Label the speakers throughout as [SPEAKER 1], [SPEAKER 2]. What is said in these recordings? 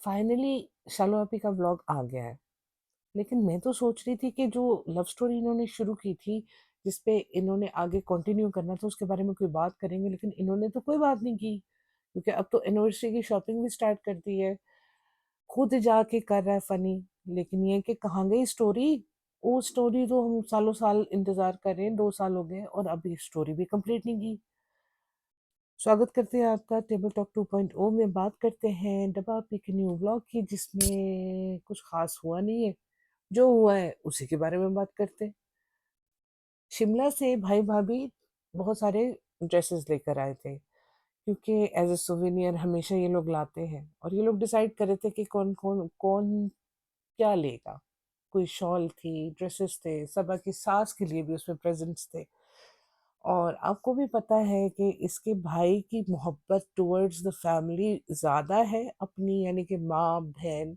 [SPEAKER 1] Finally शालो आपी का vlog आ गया है। लेकिन मैं तो सोच रही थी कि जो लव स्टोरी इन्होंने शुरू की थी, जिसपे इन्होंने आगे कंटिन्यू करना था, उसके बारे में कोई बात करेंगे, लेकिन इन्होंने तो कोई बात नहीं की। क्योंकि अब तो एनिवर्सरी की शॉपिंग भी स्टार्ट कर दी है। खुद जाके कर रहा है फनी। लेकिन ये कि कहाँ गई स्टोरी? वो स्टोरी तो हम सालों साल इंतजार कर रहे हैं, 2 साल हो गए और अभी स्टोरी भी कंप्लीट नहीं की। स्वागत करते हैं आपका टेबल टॉक 2.0 में। बात करते हैं डब्बा पी के न्यू ब्लॉग की, जिसमें कुछ खास हुआ नहीं है। जो हुआ है उसी के बारे में बात करते हैं। शिमला से भाई भाभी बहुत सारे ड्रेसेस लेकर आए थे, क्योंकि एज ए सोवेनियर हमेशा ये लोग लाते हैं। और ये लोग डिसाइड कर रहे थे कि कौन कौन कौन क्या लेगा। कोई शॉल थी, ड्रेसेस थे, सबा की सास के लिए भी उसमें प्रेजेंट्स थे। और आपको भी पता है कि इसके भाई की मोहब्बत टुवर्ड्स द फैमिली ज़्यादा है अपनी, यानी कि माँ बहन,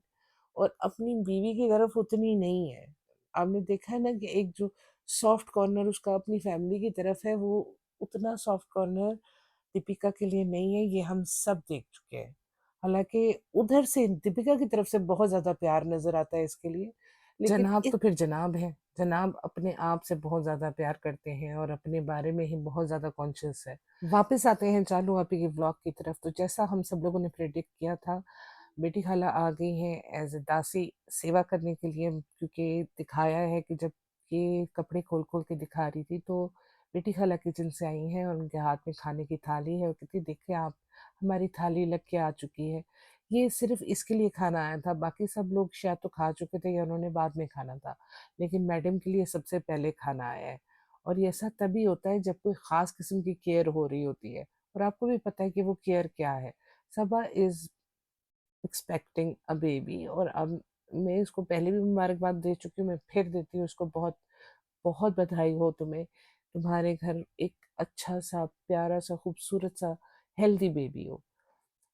[SPEAKER 1] और अपनी बीवी की तरफ उतनी नहीं है। आपने देखा है ना कि एक जो सॉफ्ट कॉर्नर उसका अपनी फैमिली की तरफ है, वो उतना सॉफ्ट कॉर्नर दीपिका के लिए नहीं है। ये हम सब देख चुके हैं। हालांकि उधर से दीपिका की तरफ से बहुत ज्यादा प्यार नजर आता है इसके लिए, लेकिन
[SPEAKER 2] जनाब तो फिर जनाब है। जनाब अपने आप से बहुत ज्यादा प्यार करते हैं और अपने बारे में ही बहुत ज्यादा कॉन्शियस है। वापस आते हैं चालू आपी के व्लॉग की तरफ। तो जैसा हम सब लोगों ने प्रेडिक्ट किया था, बेटी खाला आ गई हैं एज ए दासी सेवा करने के लिए। क्योंकि दिखाया है कि जब ये कपड़े खोल खोल के दिखा रही थी, तो बेटी खाला किचन से आई हैं और उनके हाथ में खाने की थाली है और कहती, देखिए आप, हमारी थाली लग के आ चुकी है। ये सिर्फ इसके लिए खाना आया था, बाकी सब लोग शायद तो खा चुके थे या उन्होंने बाद में खाना था, लेकिन मैडम के लिए सबसे पहले खाना आया है। और ये ऐसा तभी होता है जब कोई खास किस्म की केयर हो रही होती है। और आपको भी पता है कि वो केयर क्या है। सबा इज एक्सपेक्टिंग अ बेबी। और अब मैं इसको पहले भी मुबारकबाद दे चुकी हूँ, मैं फिर देती हूँ इसको बहुत बहुत बधाई हो तुम्हें। तुम्हारे घर एक अच्छा सा प्यारा सा खूबसूरत सा हेल्दी बेबी हो।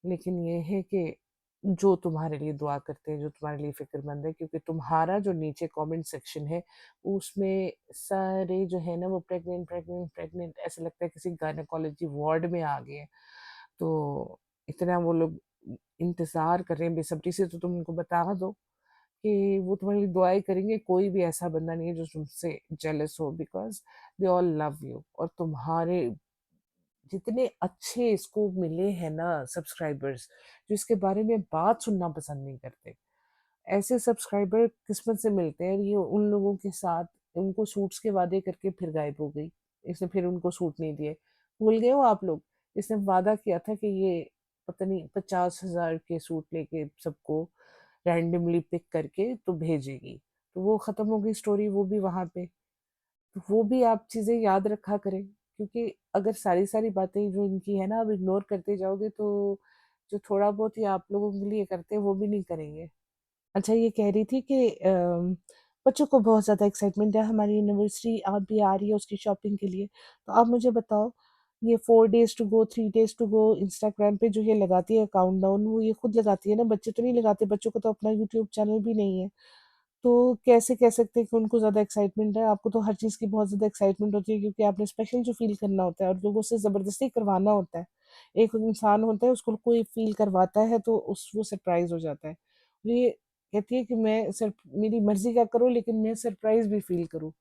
[SPEAKER 2] लेकिन ये है कि जो तुम्हारे लिए दुआ करते हैं, जो तुम्हारे लिए फ़िक्रमंद है, क्योंकि तुम्हारा जो नीचे कमेंट सेक्शन है, उसमें सारे जो है ना वो प्रेग्नेंट, प्रेग्नेंट, प्रेग्नेंट, ऐसा लगता है किसी गायनेकोलॉजी वार्ड में आ गए हैं। तो इतना वो लोग इंतज़ार कर रहे हैं बेसब्री से, तो तुम उनको बता दो कि वो तुम्हारे लिए दुआएँ करेंगे। कोई भी ऐसा बंदा नहीं है जो तुमसे जेलस हो, because they all love you. और तुम्हारे जितने अच्छे इसको मिले हैं ना सब्सक्राइबर्स, जो इसके बारे में बात सुनना पसंद नहीं करते, ऐसे सब्सक्राइबर किस्मत से मिलते हैं। ये उन लोगों के साथ उनको सूट्स के वादे करके फिर गायब हो गई। इसने फिर उनको सूट नहीं दिए। भूल गए हो आप लोग? इसने वादा किया था कि ये पता नहीं 50,000 के सूट लेके सबको रैंडमली पिक करके तो भेजेगी। तो वो खत्म हो गई स्टोरी, वो भी वहां पे। तो वो भी आप चीज़ें याद रखा करें, क्योंकि अगर सारी-सारी बातें जो इनकी है ना आप इग्नोर करते जाओगे, तो जो थोड़ा बहुत ही आप लोगों के लिए करते हैं वो भी नहीं करेंगे। अच्छा, ये कह रही थी कि बच्चों को बहुत ज़्यादा एक्साइटमेंट है, हमारी एनिवर्सरी अब भी आ रही है उसकी शॉपिंग के लिए। तो आप मुझे बताओ, ये 4 days to go, 3 days to go Instagram पे जो ये लगाती है काउंटडाउन, वो ये खुद लगाती है ना, बच्चे तो नहीं लगाते, बच्चों को तो अपना यूट्यूब चैनल भी नहीं है। तो कैसे कह सकते हैं कि उनको ज़्यादा एक्साइटमेंट है? आपको तो हर चीज़ की बहुत ज़्यादा एक्साइटमेंट होती है, क्योंकि आपने स्पेशल जो फ़ील करना होता है और लोगों से ज़बरदस्ती करवाना होता है। एक इंसान होता है, उसको कोई फ़ील करवाता है तो उस वो सरप्राइज़ हो जाता है। और ये कहती है कि मैं सिर्फ मेरी मर्ज़ी का करो, लेकिन मैं सरप्राइज़ भी फ़ील करूँ।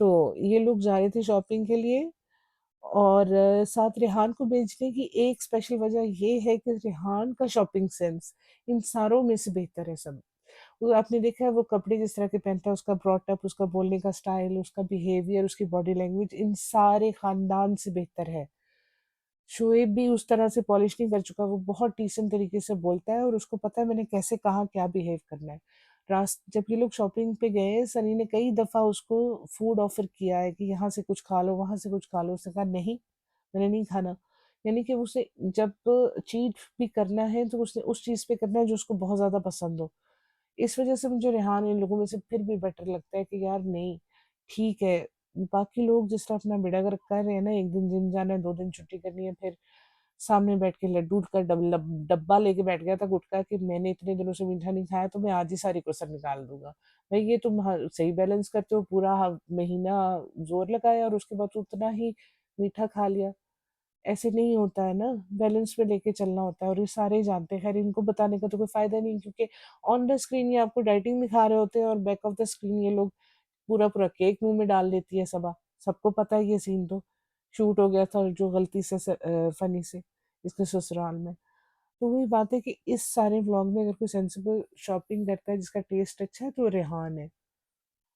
[SPEAKER 2] तो ये लोग जा रहे थे शॉपिंग के लिए, और साथ रेहान को भेजने की एक स्पेशल वजह ये है कि रेहान का शॉपिंग सेंस इन सारों में से बेहतर है सब। वो आपने देखा है वो कपड़े जिस तरह के पहनता है, उसका ब्रॉट अप, उसका बोलने का स्टाइल, उसका बिहेवियर, उसकी बॉडी लैंग्वेज इन सारे खानदान से बेहतर है। शोएब भी उस तरह से पॉलिश नहीं कर चुका, वो बहुत डिसेंट तरीके से बोलता है और उसको पता है मैंने कैसे कहाँ क्या बिहेव करना है। जब ये लोग शॉपिंग पे गए, सनी ने कई दफ़ा उसको फूड ऑफ़र किया है कि यहाँ से कुछ खा लो, वहाँ से कुछ खा लो। उसने कहा नहीं, मैंने नहीं खाना। यानी कि उसे जब चीट भी करना है तो उसने उस चीज़ पे करना है जो उसको बहुत ज़्यादा पसंद हो। इस वज़ह से मुझे रेहान इन लोगों में से फिर भी बेटर लगता है कि यार नहीं, ठीक है, बाकी लोग जिस तरह अपना बेड़ा गर्क कर रहे हैं ना, 1 दिन जिम जाना है, 2 दिन छुट्टी करनी है, फिर सामने बैठ के लड्डू का डब्बा लेके बैठ गया था गुटखा कि मैंने इतने दिनों से मीठा नहीं खाया, तो मैं आज ही सारी कसर निकाल दूँगा। भाई ये तुम सही बैलेंस करते हो, पूरा महीना ज़ोर लगाया और उसके बाद उतना ही मीठा खा लिया।
[SPEAKER 1] ऐसे नहीं होता है ना, बैलेंस में लेके चलना होता है और ये सारे जानते हैं। खैर इनको बताने का तो कोई फ़ायदा नहीं क्योंकि ऑन द स्क्रीन ये आपको डाइटिंग दिखा रहे होते हैं और बैक ऑफ द स्क्रीन ये लोग पूरा-पूरा केक मुँह में डाल देती है सबा। सबको पता है ये सीन तो, शूट हो गया था जो गलती से फ़नी से, इसके ससुराल में। तो वही बात है कि इस सारे व्लॉग में अगर कोई सेंसिबल शॉपिंग करता है जिसका टेस्ट अच्छा है तो वो रेहान है।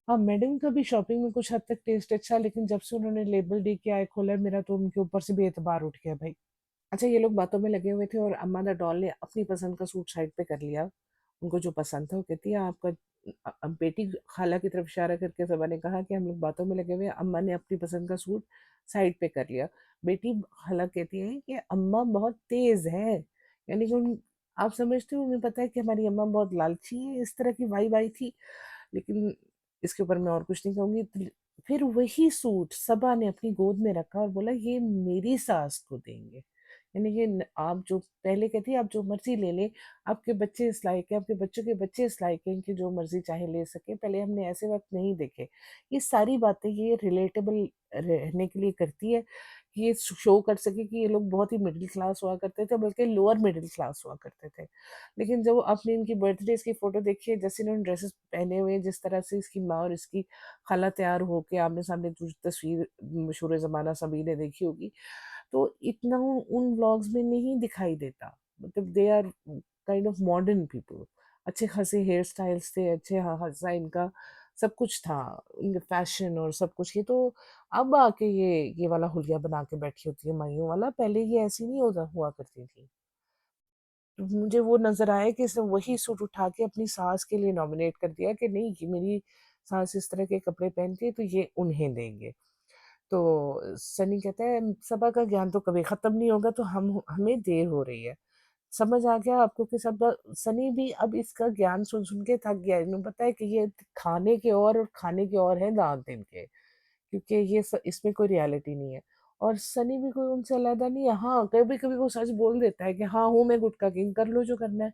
[SPEAKER 1] हाँ, मैडम का भी शॉपिंग में कुछ हद तक टेस्ट अच्छा है लेकिन जब से उन्होंने लेबल डी के आई खोला है मेरा तो उनके ऊपर से भी एतबार उठ गया भाई। अच्छा ये लोग बातों में लगे हुए थे और अम्मा द डॉल ने अपनी पसंद का सूट साइड पे कर लिया। उनको जो पसंद था वो कहती है आपका बेटी खाला की तरफ इशारा करके सबा ने कहा कि हम लोग बातों में लगे हुए हैं, अम्मा ने अपनी पसंद का सूट साइड पे कर लिया। बेटी खाला कहती है कि अम्मा बहुत तेज़ है। यानी कि उन आप समझते हो उन्हें पता है कि हमारी अम्मा बहुत लालची है, इस तरह की वाई आई थी। लेकिन इसके ऊपर मैं और कुछ नहीं कहूँगी। फिर वही सूट सबा ने अपनी गोद में रखा और बोला ये मेरी सास को देंगे। यानी कि आप जो पहले कहती है आप जो मर्जी ले लें, आपके बच्चे इस लायक हैं, आपके बच्चों के बच्चे इस लायक हैं कि जो मर्जी चाहे ले सके, पहले हमने ऐसे वक्त नहीं देखे। ये सारी बातें ये रिलेटेबल रहने के लिए करती है कि ये शो कर सके कि ये लोग बहुत ही मिडिल क्लास हुआ करते थे, बल्कि लोअर मिडिल क्लास हुआ करते थे। लेकिन जब आपने इनकी बर्थडेज की फोटो देखी है, जैसे इन्होंने ड्रेसेस पहने हुए हैं, जिस तरह से इसकी माँ और इसकी खाला तैयार होके आमने सामने जो तस्वीर मशहूर जमाना सभी ने देखी होगी, तो इतना उन व्लॉग्स में नहीं दिखाई देता। मतलब they are kind of modern people. अच्छे खासे हेयर स्टाइल्स थे, अच्छे खासा इनका सब कुछ था, इनका फैशन और सब कुछ। ये तो अब आके ये वाला हुलिया बना के बैठी होती है माइयों वाला, पहले ये ऐसी नहीं होता हुआ करती थी। तो मुझे वो नज़र आया कि इसने वही सूट उठा के अपनी सास के लिए नॉमिनेट कर दिया कि नहीं कि मेरी सास इस तरह के कपड़े पहनती है तो ये उन्हें देंगे। तो सनी कहता है सबा का ज्ञान तो कभी खत्म नहीं होगा तो हम हमें देर हो रही है। समझ आ गया आपको कि सब सनी भी अब इसका ज्ञान सुन-सुन के थक गया है। इन्हें पता है कि ये खाने के और खाने के और हैं दाँत इनके। क्योंकि ये इसमें कोई रियलिटी नहीं है। और सनी भी कोई उनसे अलग नहीं है। हाँ, कभी-कभी वो सच बोल देता है कि हाँ, हूँ मैं गुटखा किंग, कर लो जो करना है।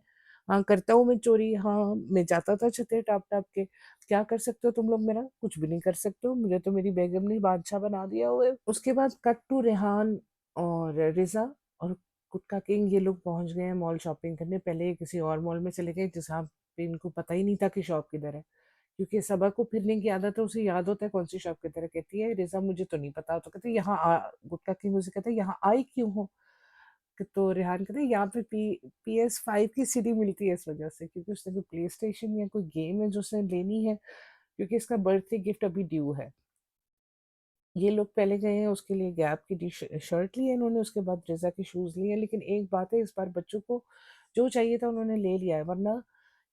[SPEAKER 1] हाँ, करता हूँ मैं चोरी, हाँ, मैं जाता था छतें टाप-टाप के। क्या कर सकते हो तुम लोग मेरा? कुछ भी नहीं कर सकते हो, मुझे तो मेरी बेगम ने बादशाह बना दिया हुआ है। उसके बाद कट टू रेहान और रिज़ा और गुटखा किंग ये लोग पहुँच गए हैं मॉल शॉपिंग करने। पहले ये किसी और मॉल में चले गए जहाँ पे इनको पता ही नहीं था कि शॉप किधर है। क्योंकि सबा को फिरने की आदत है, उसे याद होता है कौन-सी शॉप किधर है। कहती है, "रेज़ा मुझे तो नहीं पता।" तो कहती है, "यहाँ गुटखा किंग उसे कहता है, "यहाँ आई क्यों हो?" तो रेहान कहता है, "यहाँ पे PS5 की सीडी मिलती है इस वज़ह से।" क्योंकि उसने कोई प्लेस्टेशन या कोई गेम है जो उसने लेनी है, क्योंकि इसका बर्थडे गिफ्ट अभी ड्यू है। ये लोग पहले गए हैं उसके लिए गैप की शर्ट ली है इन्होंने, उसके बाद रेज़ा के शूज़ लिए हैं, लेकिन एक बात है इस बार बच्चों को जो चाहिए था उन्होंने ले लिया है, वरना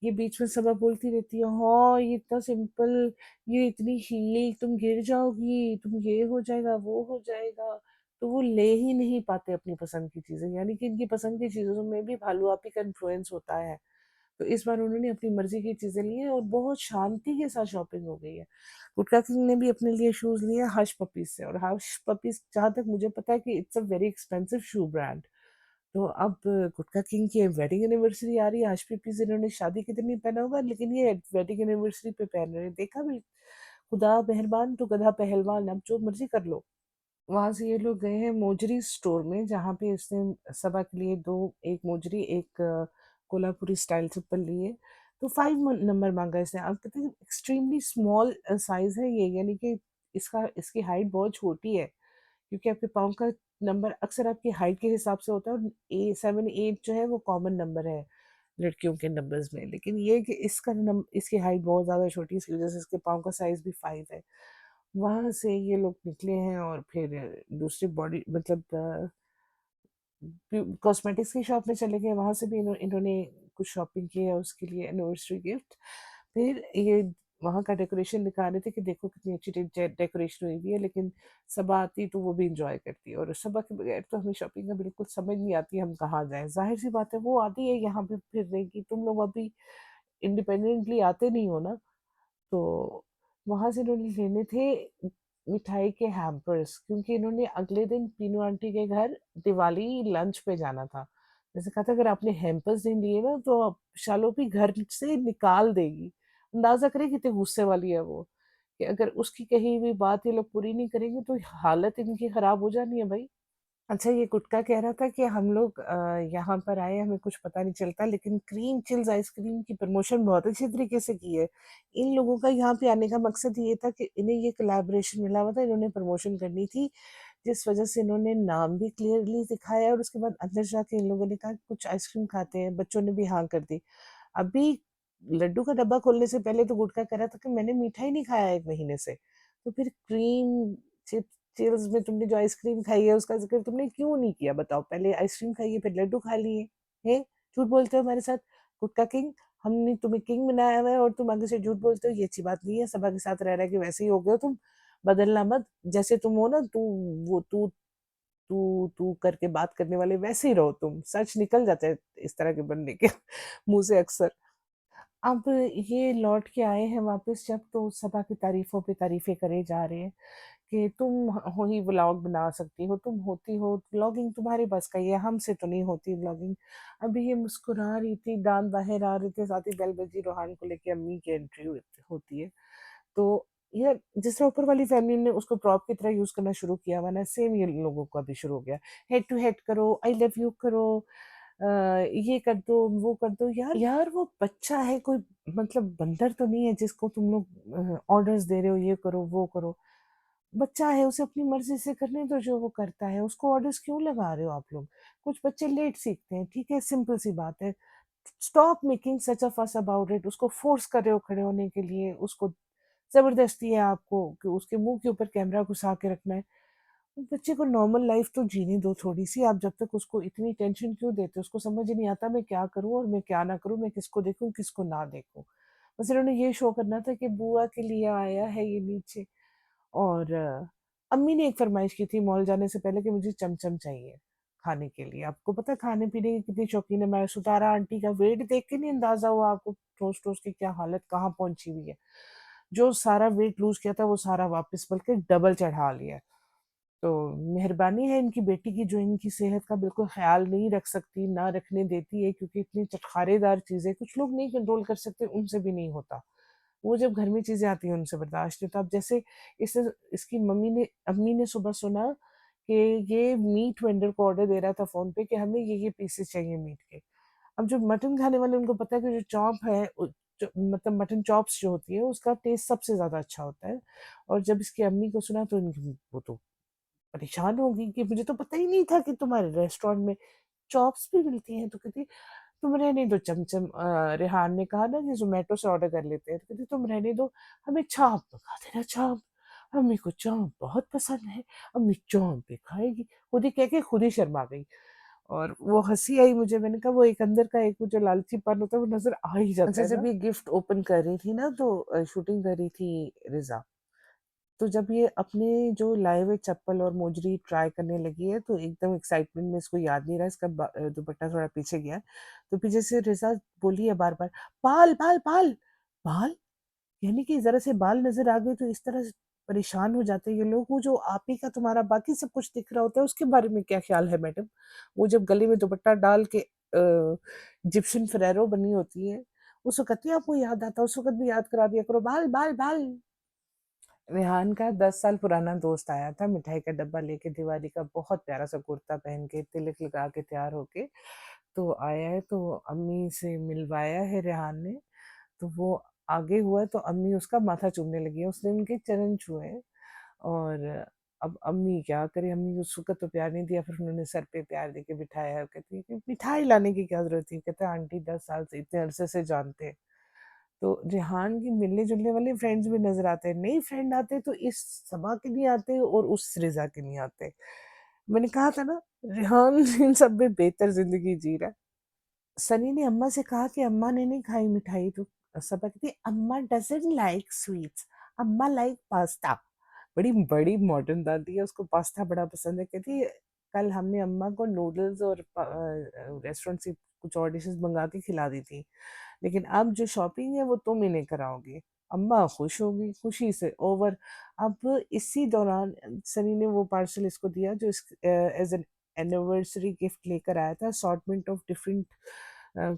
[SPEAKER 1] ये बीच में सबा बोलती रहती है, हाँ, ये इतना सिंपल, ये इतनी हील, तुम गिर जाओगी, तुम ये हो जाएगा, वो हो जाएगा। तो वो ले ही नहीं पाते अपनी पसंद की चीज़ें, यानी कि इनकी पसंद की चीज़ों में भी भालू-आपी का इन्फ्लुएंस होता है। तो इस बार उन्होंने अपनी मर्ज़ी की चीज़ें ली हैं और बहुत शांति के साथ शॉपिंग हो गई है। गुटखा किंग ने भी अपने लिए शूज़ लिए हश पपीज़ से और हश पपीज़ जहाँ तक मुझे पता है कि it's a very expensive shoe brand. तो अब गुटखा किंग की वेडिंग एनिवर्सरी आ रही है, हश पपीज़ इन्होंने शादी के दिन नहीं पहना होगा लेकिन ये वेडिंग एनिवर्सरी पे पहन रहे हैं। देखा भी खुदा मेहरबान तो गधा पहलवान, अब जो मर्ज़ी कर लो। वहाँ से ये लोग गए हैं मोजरी स्टोर में जहाँ पे इसने सबा के लिए 2 एक मोजरी, एक कोल्हापुरी स्टाइल चप्पल लिए। तो 5 नंबर माँगा इसने। आप कहते हैं एक्सट्रीमली स्मॉल साइज़ है ये, यानी कि इसकी हाइट बहुत छोटी है क्योंकि आपके पाँव का नंबर अक्सर आपकी हाइट के हिसाब से होता है और 7, 8 जो है वो कॉमन नंबर है लड़कियों के नंबर्स में। लेकिन ये है कि इसकी हाइट बहुत ज़्यादा छोटी है इसकी वज़ह से इसके पाँव का साइज़ भी 5 है। वहाँ से ये लोग निकले हैं और फिर दूसरी बॉडी मतलब कॉस्मेटिक्स की शॉप में चले गए, वहाँ से भी इन्होंने कुछ शॉपिंग की है उसके लिए एनिवर्सरी गिफ्ट। फिर ये वहाँ का डेकोरेशन दिखा रहे थे कि देखो कितनी अच्छी डेकोरेशन हुई हुई है, लेकिन सबा आती तो वो भी एंजॉय करती है और सबा के बगैर तो हमें शॉपिंग का बिल्कुल समझ नहीं आती हम कहाँ जाएँ। ज़ाहिर सी बात है वो आती है यहाँ पे फिरने की, तुम लोग अभी इंडिपेंडेंटली आते नहीं हो ना। तो वहाँ से इन्होंने लेने थे मिठाई के हैम्पर्स क्योंकि इन्होंने अगले दिन पीनू आंटी के घर दिवाली लंच पे जाना था। जैसे कहा था अगर आपने हैम्पर्स नहीं लिए ना तो आप शालोपी घर से निकाल देगी। अंदाज़ा करें कितने गुस्से वाली है वो, कि अगर उसकी कही हुई बात ये लोग पूरी नहीं करेंगे तो हालत इनकी खराब हो जानी है भाई।
[SPEAKER 2] अच्छा, ये गुटका कह रहा था कि हम लोग यहाँ पर आए, हमें कुछ पता नहीं चलता, लेकिन क्रीम चिल्स आइसक्रीम की प्रमोशन बहुत अच्छे तरीके से की है। इन लोगों का यहाँ पे आने का मकसद ये था कि इन्हें ये कोलैबोरेशन मिला हुआ था, इन्होंने प्रमोशन करनी थी, जिस वजह से इन्होंने नाम भी क्लियरली दिखाया और उसके बाद अंदर जाके इन लोगों ने कहा कि कुछ आइसक्रीम खाते हैं, बच्चों ने भी हाँ कर दी। अभी लड्डू का डब्बा खोलने से पहले तो गुटखा कह रहा था कि मैंने मीठा ही नहीं खाया 1 महीने से। तो फिर क्रीम चिप चिल्स में तुमने जो आइसक्रीम खाई है उसका ज़िक्र तुमने क्यों नहीं किया बताओ? पहले आइसक्रीम खाई है फिर लड्डू खा लिए, हैं? झूठ बोलते हो हमारे साथ, गुटखा किंग। हमने तुम्हें किंग बनाया हुआ है और तुम आगे से झूठ बोलते हो, ये अच्छी बात नहीं है। सभा के साथ रह के वैसे ही हो गए हो तुम, बदलना मत। जैसे तुम हो ना, वो तू करके बात करने वाले वैसे ही रहो तुम। सच निकल जाता है इस तरह के बंदे के मुँह से अक्सर। अब ये लौट के आए हैं वापस जब, तो सभा की तारीफ़ों पे तारीफ़ें करे जा रहे हैं कि तुम हो ही व्लॉग बना सकती हो, तुम होती हो, व्लॉगिंग तुम्हारे बस का ही है, हमसे तो नहीं होती व्लॉगिंग। अभी ये मुस्कुरा रही थी, दाँत बाहर आ रहे थे, साथ ही बेल बजी, रोहान को लेके अम्मी की एंट्री होती है। तो यार जिस तरह ऊपर वाली फैमिली ने उसको प्रॉप की तरह यूज़ करना शुरू किया हुआ ना, सेम ये लोगों का भी शुरू हो गया। हेड टू हेड करो, आई लव यू करो, अ, ये कर दो, वो कर दो। यार यार वो बच्चा है, कोई मतलब बंदर तो नहीं है जिसको तुम लोग ऑर्डर्स दे रहे हो, ये करो, वो करो। बच्चा है, उसे अपनी मर्ज़ी से करने दो जो वो करता है, उसको ऑर्डर्स क्यों लगा रहे हो आप लोग? कुछ बच्चे लेट सीखते हैं, ठीक है, सिंपल सी बात है। स्टॉप मेकिंग सच अ फस अबाउट इट। उसको फोर्स कर रहे हो खड़े होने के लिए, उसको ज़बरदस्ती है आपको कि उसके मुँह के ऊपर कैमरा घुसा के रखना है। बच्चे को नॉर्मल लाइफ़ तो जीने दो थोड़ी-सी, आप जब तक उसको इतनी टेंशन क्यों देते हो? उसको समझ ही नहीं आता मैं क्या करूँ और मैं क्या ना करूँ, मैं किसको देखूँ, किसको ना देखूँ। बस इन्होंने ये शो करना था कि बुआ के लिए आया है ये नीचे। और अम्मी ने एक फ़रमाइश की थी मॉल जाने से पहले कि मुझे चमचम चाहिए खाने के लिए। आपको पता है खाने-पीने की कितनी शौकीन है मैं। सुतारा आंटी का वेट देख के नहीं अंदाज़ा हुआ आपको ठोस-ठोस की क्या हालत कहाँ पहुँची हुई है। जो सारा वेट लूज़ किया था वो सारा वापस बल्कि डबल चढ़ा लिया है। तो मेहरबानी है इनकी बेटी की जो इनकी सेहत का बिल्कुल ख़्याल नहीं रख सकती, ना रखने देती है, क्योंकि इतनी चटखारेदार चीज़ें कुछ लोग नहीं कंट्रोल कर सकते, उनसे भी नहीं होता। वो जब घर में चीज़ें आती हैं उनसे बर्दाश्त नहीं होता। अब जैसे इस इसकी अम्मी ने सुबह सुना कि ये मीट वेंडर को ऑर्डर दे रहा था फ़ोन पे कि हमें ये पीसेस चाहिए मीट के। अब जो मटन खाने वाले उनको पता है कि जो चॉप है जो मतलब मटन चॉप्स जो होती है उसका टेस्ट सबसे ज़्यादा अच्छा होता है। और जब इसकी अम्मी को सुना तो इनकी वो तो परेशान हो गई कि मुझे तो पता ही नहीं था कि तुम्हारे रेस्टोरेंट में चॉप्स भी मिलती हैं। तो कहती तुम रहने दो चमचम, रेहान ने कहा ना कि ज़ोमैटो से ऑर्डर कर लेते हैं। तो कहती तुम रहने दो, हमें चाप पका देना चाप। अम्मी को चाप बहुत पसंद है, अम्मी चाप भी खाएगी। खुद ही कह के खुद ही शर्मा गई। और वो हँसी आई मुझे, मैंने कहा वो एक अंदर का एक वो जो लालचीपन होता है वो नज़र आ ही जाता
[SPEAKER 1] अच्छा,
[SPEAKER 2] है
[SPEAKER 1] जब
[SPEAKER 2] ना।
[SPEAKER 1] ये गिफ्ट ओपन कर रही थी ना तो शूटिंग कर रही थी रिज़ा। तो जब ये अपने जो लाए हुए चप्पल और मोजरी ट्राई करने लगी है तो एकदम एक्साइटमेंट में इसको याद नहीं रहा, इसका दुपट्टा थोड़ा पीछे गया है। तो पीछे से रिज़ा बोली है बार-बार, "बाल, बाल, बाल!" बाल? यानी कि ज़रा से बाल नज़र आ गए तो इस तरह से परेशान हो जाते हैं ये लोग। वो जो आप ही का तुम्हारा बाकी सब कुछ दिख रहा होता है उसके बारे में क्या ख़्याल है मैडम? वो जब गले में दुपट्टा डाल के इजिप्शियन फरेरो बनी होती है, उस वक़्त नहीं आपको याद आता? उस वक़्त भी याद करा दिया करो, बाल, बाल, बाल। रेहान का 10 साल पुराना दोस्त आया था मिठाई का डब्बा लेके दिवाली का, बहुत प्यारा-सा कुर्ता पहन के, तिलक लगा के तैयार होके। तो आया है तो अम्मी से मिलवाया है रेहान ने, तो वो आगे हुआ है तो अम्मी उसका माथा चूमने लगी है, उसने उनके चरण छुए हैं। और अब अम्मी क्या करे, अम्मी उस वक़्त तो प्यार नहीं दिया, फिर उन्होंने सर पे प्यार देके बिठाया है। कहती है कि मिठाई लाने की क्या ज़रूरत थी? कहता है आंटी 10 साल से इतने अरसे से जानते हैं। तो रेहान के मिलने-जुलने वाले फ्रेंड्स भी नज़र आते हैं। नए फ्रेंड आते तो इस सबा के नहीं आते और उस रिज़ा के नहीं आते। मैंने कहा था ना, रेहान इन सब में बेहतर ज़िंदगी जी रहा है। सनी ने अम्मा से कहा कि अम्मा ने नहीं खाई मिठाई, तो सबा कहती है अम्मा डज़न्ट लाइक स्वीट्स, अम्मा लाइक पास्ता। बड़ी बड़ी मॉडर्न दादी है, उसको पास्ता बड़ा पसंद है। कहती है कल हमने अम्मा को नूडल्स और रेस्टोरेंट से कुछ और डिशेज़ मँगा के खिला दी थी। लेकिन अब जो शॉपिंग है वो तुम इन्हें कराओगी। अम्मा खुश होगी, खुशी से ओवर। अब इसी दौरान सनी ने वो पार्सल इसको दिया जो एज़ एन एनिवर्सरी गिफ्ट लेकर आया था, असॉर्टमेंट ऑफ डिफरेंट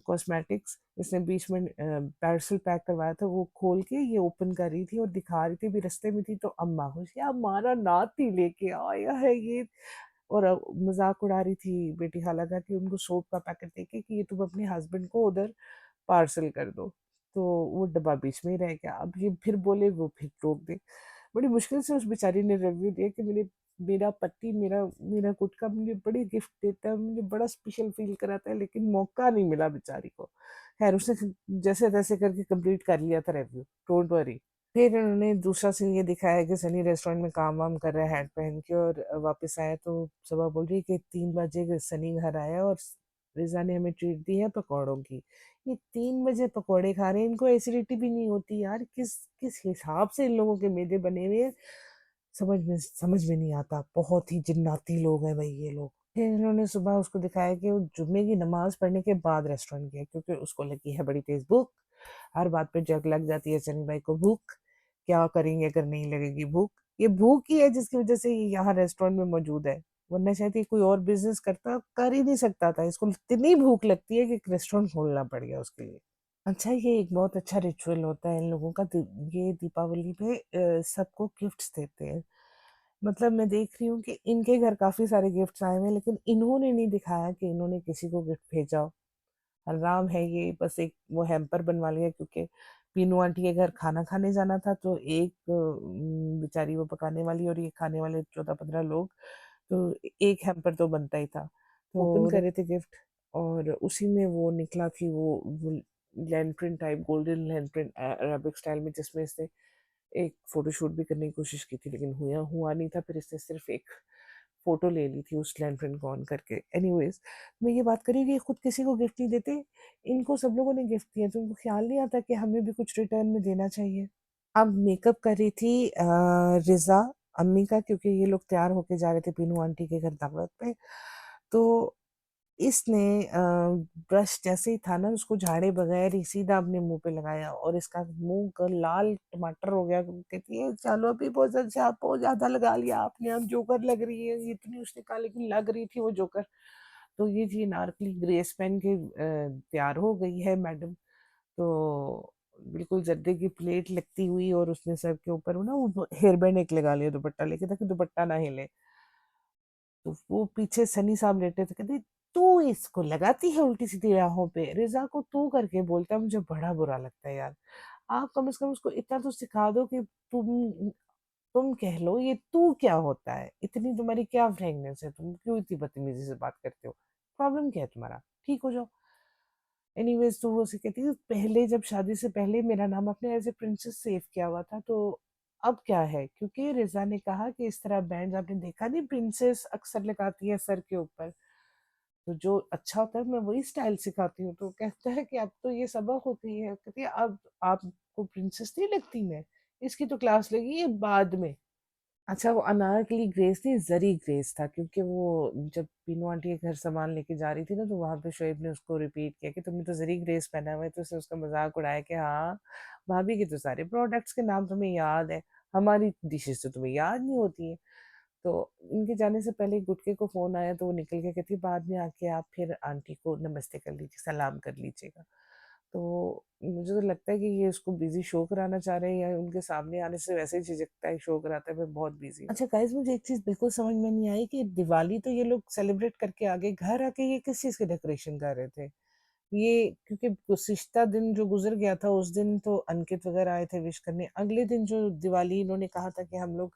[SPEAKER 1] कॉस्मेटिक्स। इसने बीच में पार्सल पैक करवाया था, वो खोल के ये ओपन कर रही थी और दिखा रही थी, अभी रास्ते में थी तो अम्मा खुश, या हमारा नाती लेके आया है ये। और मज़ाक उड़ा रही थी बेटी खाला का कि उनको सोप का पैकेट देके कि ये तुम अपने हस्बैंड को उधर पार्सल कर दो। तो वो डब्बा बीच में ही रह गया। अब ये फिर बोले, वो फिर रोक दें। बड़ी मुश्किल से उस बेचारी ने रिव्यू दिया कि मेरा पति मेरा मेरा गुटखा मुझे बड़ी गिफ्ट देता है, मुझे बड़ा स्पेशल फ़ील कराता है, लेकिन मौका नहीं मिला बेचारी को। ख़ैर उसने जैसे-तैसे करके कंप्लीट कर लिया था रिव्यू, डोंट वरी। फिर उन्होंने दूसरा सीन ये दिखाया कि सनी रेस्टोरेंट में काम-वाम कर रहा है हैट पहन के, और वापस आया तो सुबह बोल रही है कि 3 बजे सनी घर आया और रिज़ा ने हमें ट्रीट दी है पकौड़ों की। ये 3 बजे पकौड़े खा रहे हैं, इनको एसिडिटी भी नहीं होती यार, किस किस हिसाब से इन लोगों के मैदे बने हुए हैं, समझ में नहीं आता। बहुत ही जिन्नाती लोग हैं भई ये लोग। फिर इन्होंने सुबह उसको दिखाया कि वो जुम्मे की नमाज़ पढ़ने के बाद रेस्टोरेंट गया, क्योंकि उसको लगी है बड़ी तेज़ भूख। हर बात पे जग लग जाती है सनी भाई को भूख। क्या करेंगे अगर नहीं लगेगी भूख? ये भूख ही है जिसकी वज़ह से ये यहाँ रेस्टोरेंट में मौजूद है। वरना शायद ये कोई और बिज़नेस करता, कर ही नहीं सकता था। इसको इतनी भूख लगती है कि एक रेस्टोरेंट खोलना पड़ गया उसके लिए। अच्छा, ये एक बहुत अच्छा रिचुअल होता है इन लोगों का, ये दीपावली पे सबको गिफ्ट्स देते हैं। मतलब मैं देख रही हूँ कि इनके घर काफ़ी सारे गिफ्ट्स आए हुए हैं, लेकिन इन्होंने नहीं दिखाया कि इन्होंने किसी को गिफ्ट भेजा हो। हलराम है ये, बस एक वो हैम्पर बनवा लिया, क्योंकि पीनू आंटी के घर खाना खाने जाना था, तो एक बेचारी वो पकाने वाली और ये खाने वाले 14-15 लोग, तो एक हैम्पर तो बनता ही था। तो ओपन कर
[SPEAKER 2] और
[SPEAKER 1] रहे थे गिफ्ट, और उसी में वो निकला कि वो land type golden land Arabic style में, जिसमें इसने एक फ़ोटोशूट भी करने की कोशिश की थी, लेकिन हुआ हुआ नहीं था। फिर इसने सिर्फ़ एक फ़ोटो ले ली थी उस लैंड को ऑन करके। एनीवेज़, मैं ये बात कर रही हूँ कि ये खुद किसी को गिफ्ट नहीं देते। इनको सब लोगों ने गिफ्ट दिया, तो उनको ख़्याल नहीं आता कि हमें भी कुछ रिटर्न में देना चाहिए। अब मेकअप कर रही थी रिज़ा अम्मी का, क्योंकि ये लोग तैयार होके जा रहे थे पीनू आंटी के घर दावत पे। तो इसने ब्रश जैसे ही था ना, उसको झाड़े बगैर ही सीधा अपने मुँह पे लगाया, और इसका मुँह का लाल टमाटर हो गया। कहती है, "चलो अभी बहुत अच्छा, बहुत ज़्यादा लगा लिया आपने, अब जोकर लग रही है।" इतनी उसने कहा, लेकिन लग रही थी वो जोकर। तो ये जी अनारकली ड्रेस पहन के तैयार हो गई है मैडम। तो बिल्कुल जर्दे की प्लेट लगती हुई, और उसने सर के ऊपर वो ना वो हेयर बैंड एक लगा लिया दुपट्टा लेके, ताकि दुपट्टा ना हिले। तो वो पीछे सनी साहब लेटे थे, कहते, "तू इसको लगाती है उल्टी-सीधी राहों पे, रिज़ा को तू करके बोलता है।" मुझे बड़ा बुरा लगता है यार। आप कम से कम उसको इतना तो सिखा दो कि तुम कह लो ये तू क्या होता है? इतनी तुम्हारी क्या फ्रैंकनेस है? तुम क्यों इतनी बदतमीज़ी से बात करते हो? प्रॉब्लम क्या है तुम्हारा? ठीक हो जाओ। एनीवेज़, तो वो उसे कहती है, "पहले जब शादी से पहले मेरा नाम आपने एज़ अ प्रिंसेस सेव किया हुआ था, तो अब क्या है?" क्योंकि रिज़ा ने कहा कि इस तरह बैंड्स आपने देखा नहीं प्रिंसेस अक्सर लगाती है सर के ऊपर, तो जो अच्छा होता है मैं वही स्टाइल सिखाती हूँ। तो कहता है कि अब तो ये सबक हो गई है। कहती है, "अब आपको प्रिंसेस नहीं लगती मैं? इसकी तो क्लास लगी है बाद में।" अच्छा, वो अनारकली ग्रेस नहीं, ज़री ग्रेस था, क्योंकि वो जब पीनू आंटी के घर सामान लेके जा रही थी ना, तो वहाँ पे शोएब ने उसको रिपीट किया कि तुमने तो ज़री ग्रेस पहना हुआ है, तो उसने उसका मज़ाक उड़ाया कि हाँ, भाभी के तो सारे प्रोडक्ट्स के नाम तुम्हें याद है, हमारी डिशेज़ तो तुम्हें याद नहीं होती हैं। तो इनके जाने से पहले गुटके को फ़ोन आया, तो वो निकल के कहती, बाद में आके आप फिर आंटी को नमस्ते कर लीजिए, सलाम कर लीजिएगा। तो मुझे तो लगता है कि ये उसको बिज़ी शो कराना चाह रहे हैं, या उनके सामने आने से वैसे ही झिझकता है, शो कराता है, मैं बहुत बिज़ी हूँ। अच्छा गाइज़, मुझे एक चीज़ बिल्कुल समझ में नहीं आई कि दिवाली तो ये लोग सेलिब्रेट करके आ गए, घर आके ये किस चीज़ की डेकोरेशन कर रहे थे? ये क्योंकि गुज़िश्ता दिन जो गुज़र गया था, उस दिन तो अंकित वगैरह आए थे विश करने। अगले दिन जो दिवाली इन्होंने कहा था कि हम लोग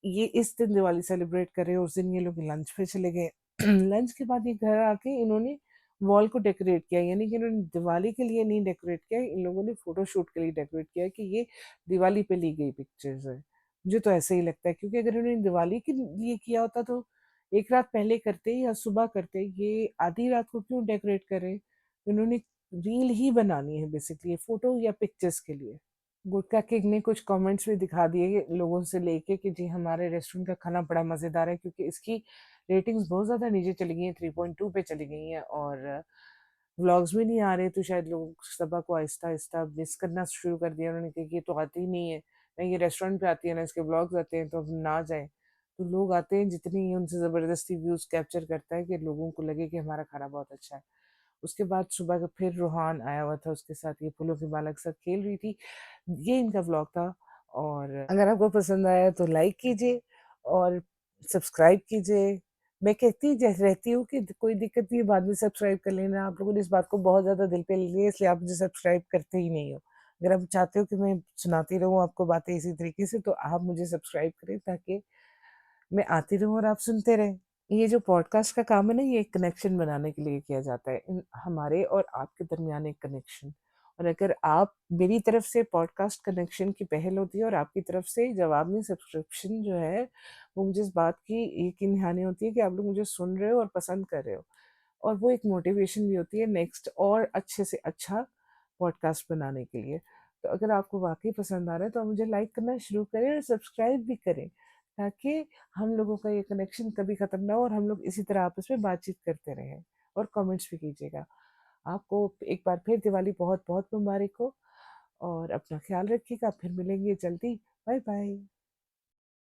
[SPEAKER 1] ये इस दिन दिवाली सेलिब्रेट कर रहे हैं, उस दिन ये लोग लंच पे चले गए। लंच के बाद ये घर आके इन्होंने वॉल को डेकोरेट किया, यानी कि इन्होंने दिवाली के लिए नहीं डेकोरेट किया, इन लोगों ने फोटोशूट के लिए डेकोरेट किया कि ये दिवाली पे ली गई पिक्चर्स है। मुझे तो ऐसे ही लगता है, क्योंकि अगर इन्होंने दिवाली के लिए किया होता तो एक रात पहले करते या सुबह करते, ये आधी रात को क्यों डेकोरेट करे? इन्होंने रील ही बनानी है बेसिकली, फोटो या पिक्चर्स के लिए। गुटका किंग ने कुछ कमेंट्स भी दिखा दिए लोगों से लेके कि जी हमारे रेस्टोरेंट का खाना बड़ा मज़ेदार है, क्योंकि इसकी रेटिंग्स बहुत ज़्यादा नीचे चली गई हैं, 3.2 पे चली गई हैं, और व्लॉग्स भी नहीं आ रहे, तो शायद लोग सबा को आहिस्ता-आहिस्ता मिस करना शुरू कर दिया। उन्होंने कहा कि ये तो आती ही नहीं है, ना ये रेस्टोरेंट पे आती है, ना इसके व्लॉग्स आते हैं, तो अब ना जाएँ। तो लोग आते हैं, जितनी उनसे ज़बरदस्ती व्यूज़ कैप्चर करता है कि लोगों को लगे कि हमारा खाना बहुत अच्छा है। उसके बाद सुबह का फिर रूहान आया हुआ था, उसके साथ ये फूलों की माला के साथ खेल रही थी। ये इनका व्लॉग था, और अगर आपको पसंद आया तो लाइक कीजिए और सब्सक्राइब कीजिए। मैं कहती जैसे रहती हूँ कि कोई दिक्कत नहीं है, बाद में सब्सक्राइब कर लेना। आप लोगों ने इस बात को बहुत ज़्यादा दिल पे ले लिया, इसलिए आप मुझे सब्सक्राइब करते ही नहीं हो। अगर आप चाहते हो कि मैं सुनाती रहूँ आपको बातें इसी तरीके से, तो आप मुझे सब्सक्राइब करें ताकि मैं आती रहूँ और आप सुनते रहें। ये जो पॉडकास्ट का काम है ना, ये एक कनेक्शन बनाने के लिए किया जाता है, हमारे और आपके दरमियान एक कनेक्शन। और अगर आप मेरी तरफ से पॉडकास्ट कनेक्शन की पहल होती है और आपकी तरफ से जवाब में सब्सक्रिप्शन जो है, वो मुझे इस बात की यकीन दहानी होती है कि आप लोग मुझे सुन रहे हो और पसंद कर रहे हो। और वो एक मोटिवेशन भी होती है नेक्स्ट और अच्छे से अच्छा पॉडकास्ट बनाने के लिए। तो अगर आपको वाक़ई पसंद आ रहा है तो आप मुझे लाइक करना शुरू करें और सब्सक्राइब भी करें, ताकि हम लोगों का ये कनेक्शन कभी ख़त्म ना हो और हम लोग इसी तरह आपस में बातचीत करते रहें। और कमेंट्स भी कीजिएगा। आपको एक बार फिर दिवाली बहुत-बहुत मुबारक हो और अपना ख़्याल रखिएगा। फिर मिलेंगे जल्दी। बाय-बाय।